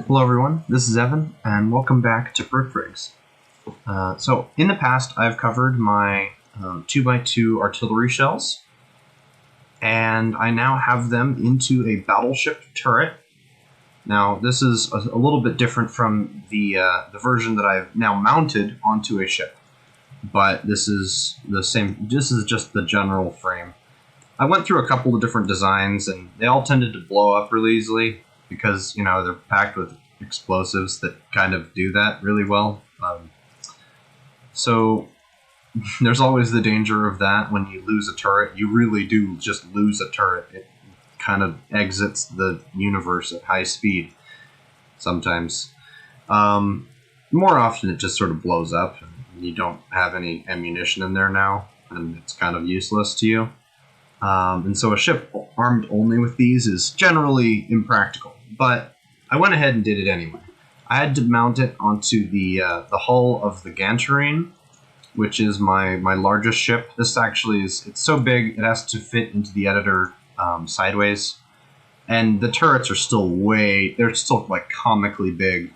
Hello everyone, this is Evan, and welcome back to Brick. So in the past, I've covered my 2x2 artillery shells, and I now have them into a battleship turret. Now this is a little bit different from the version that I've now mounted onto a ship, but this is the same. This is just the general frame. I went through a couple of different designs, and they all tended to blow up really easily because, you know, they're packed with explosives that kind of do that really well. So there's always the danger of that when you lose a turret. You really do just lose a turret. It kind of exits the universe at high speed sometimes. More often it just sort of blows up and you don't have any ammunition in there now, and it's kind of useless to you. And so a ship armed only with these is generally impractical, but I went ahead and did it anyway. I had to mount it onto the hull of the Gantarine, which is my largest ship. This actually it's so big it has to fit into the editor sideways, and the turrets are still they're still like comically big.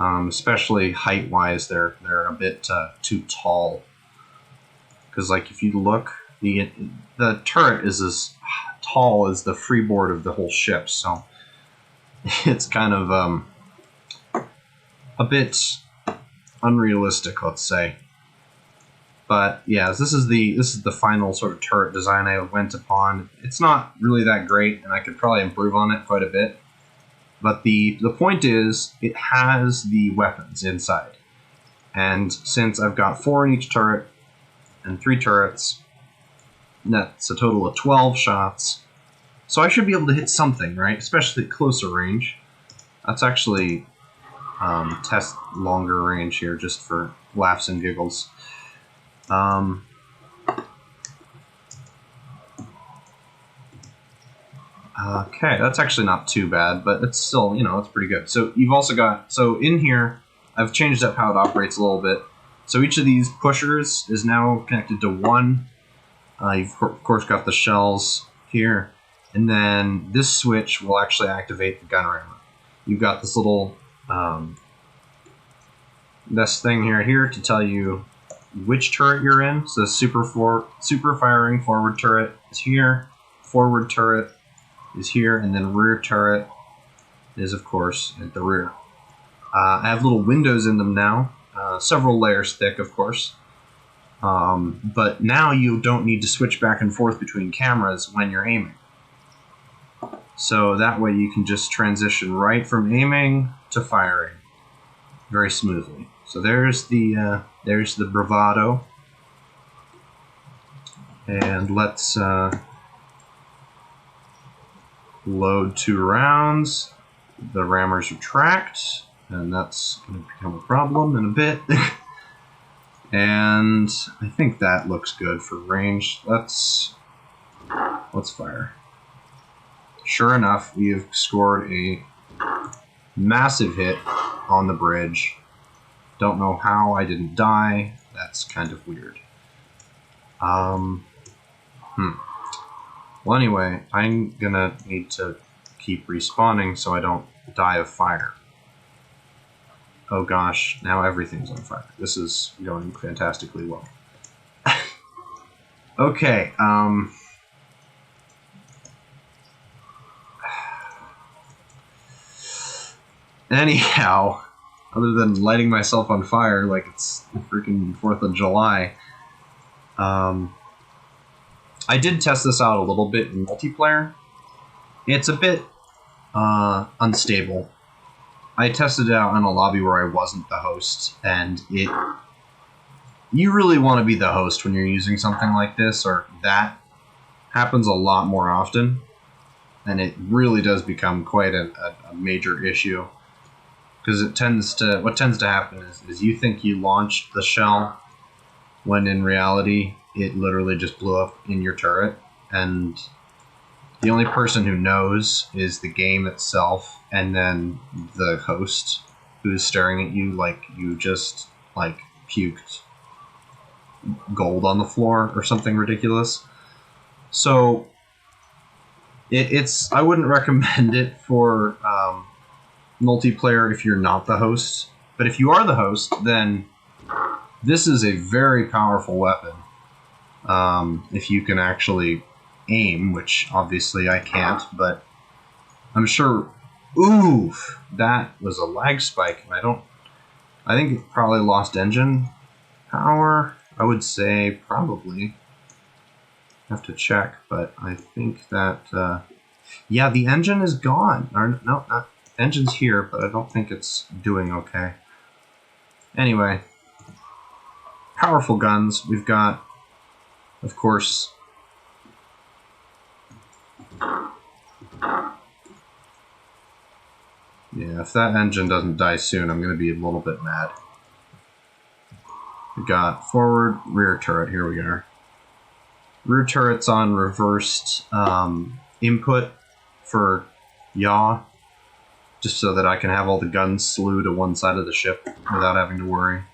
Especially height-wise, they're a bit too tall. Because like if you look, the turret is as tall as the freeboard of the whole ship, so it's kind of a bit unrealistic, let's say. But yeah, this is the final sort of turret design I went upon. It's not really that great, and I could probably improve on it quite a bit. But the point is, it has the weapons inside, and since I've got 4 in each turret and 3 turrets, that's a total of 12 shots. So I should be able to hit something, right? Especially at closer range. Let's actually test longer range here just for laughs and giggles. Okay, that's actually not too bad, but it's still, you know, it's pretty good. So you've also got, so in here, I've changed up how it operates a little bit. So each of these pushers is now connected to one. You've of course got the shells here, and then this switch will actually activate the gun rammer. You've got this little this thing here to tell you which turret you're in. So the super firing forward turret is here, forward turret is here, and then rear turret is of course at the rear. I have little windows in them now, several layers thick, of course. But now you don't need to switch back and forth between cameras when you're aiming. So that way you can just transition right from aiming to firing very smoothly. So there's the bravado. And let's load 2 rounds. The rammers are tracked, and that's going to become a problem in a bit. And I think that looks good for range. Let's fire. Sure enough, we have scored a massive hit on the bridge. Don't know how I didn't die. That's kind of weird. Well, anyway, I'm gonna need to keep respawning so I don't die of fire. Oh gosh, now everything's on fire. This is going fantastically well. Okay, anyhow, other than lighting myself on fire like it's the freaking 4th of July, I did test this out a little bit in multiplayer. It's a bit unstable. I tested it out in a lobby where I wasn't the host, and you really want to be the host when you're using something like this, or that happens a lot more often, and it really does become quite a major issue, because what tends to happen is you think you launched the shell, when in reality it literally just blew up in your turret, and the only person who knows is the game itself, and then the host who's staring at you like you just like puked gold on the floor or something ridiculous. So it's I wouldn't recommend it for multiplayer if you're not the host. But if you are the host, then this is a very powerful weapon. If you can actually aim, which obviously I can't, but I'm sure... Ooh, that was a lag spike. I think it probably lost engine power. I would say probably. Have to check, but I think that... yeah, the engine is gone. Or, no, not... Engine's here, but I don't think it's doing okay. Anyway, powerful guns. We've got, of course... Yeah, if that engine doesn't die soon, I'm going to be a little bit mad. We got forward, rear turret. Here we are. Rear turret's on reversed input for yaw, just so that I can have all the guns slew to one side of the ship without having to worry.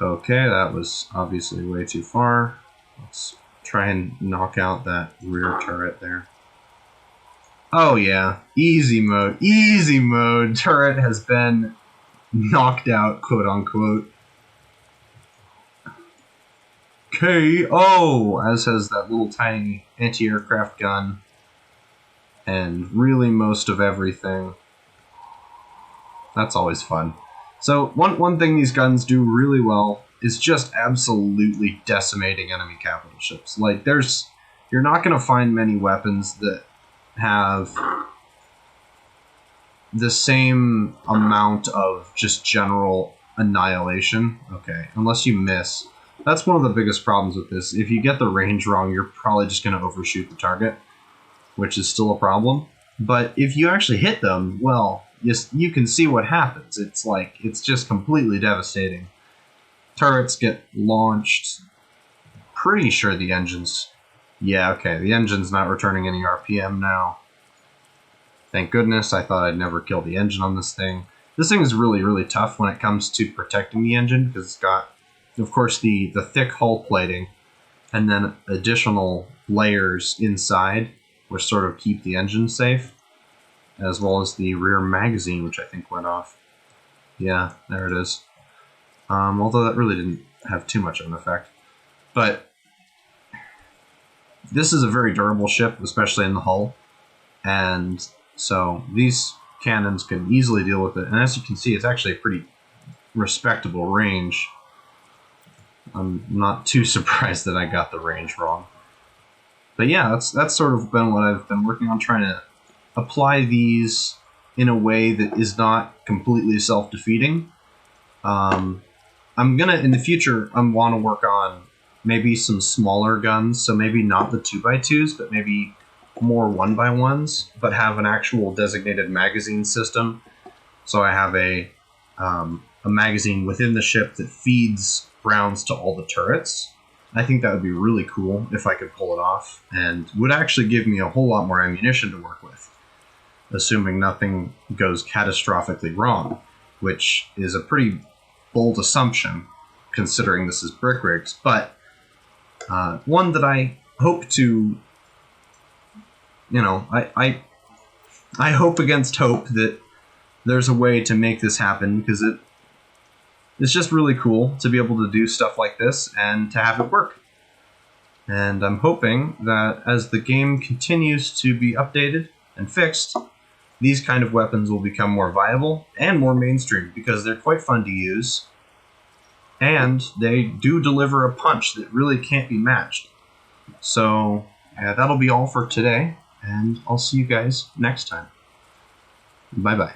Okay, that was obviously way too far. Let's try and knock out that rear turret there. Oh yeah, easy mode. Easy mode. Turret has been knocked out, quote unquote. KO, as has that little tiny anti-aircraft gun. And really most of everything. That's always fun. So one thing these guns do really well is just absolutely decimating enemy capital ships. Like you're not going to find many weapons that have the same amount of just general annihilation. Okay, unless you miss. That's one of the biggest problems with this. If you get the range wrong, you're probably just going to overshoot the target, which is still a problem. But if you actually hit them, well, you can see what happens. It's just completely devastating. Turrets get launched. Pretty sure the engine's... Yeah, okay, the engine's not returning any RPM now. Thank goodness, I thought I'd never kill the engine on this thing. This thing is really, really tough when it comes to protecting the engine, because it's got, of course, the thick hull plating, and then additional layers inside, which sort of keep the engine safe, as well as the rear magazine, which I think went off. Yeah, there it is. Although that really didn't have too much of an effect. But this is a very durable ship, especially in the hull, and so these cannons can easily deal with it. And as you can see, it's actually a pretty respectable range. I'm not too surprised that I got the range wrong. But yeah, that's sort of been what I've been working on, trying to apply these in a way that is not completely self-defeating. I'm gonna, in the future, I want to work on maybe some smaller guns, so maybe not the 2x2s, but maybe more 1x1s, but have an actual designated magazine system. So I have a magazine within the ship that feeds rounds to all the turrets. I think that would be really cool if I could pull it off, and would actually give me a whole lot more ammunition to work with, assuming nothing goes catastrophically wrong, which is a pretty bold assumption, considering this is brick rigs, but one that I hope to, you know, I hope against hope that there's a way to make this happen, because it's just really cool to be able to do stuff like this and to have it work. And I'm hoping that as the game continues to be updated and fixed, these kind of weapons will become more viable and more mainstream, because they're quite fun to use, and they do deliver a punch that really can't be matched. So that'll be all for today, and I'll see you guys next time. Bye-bye.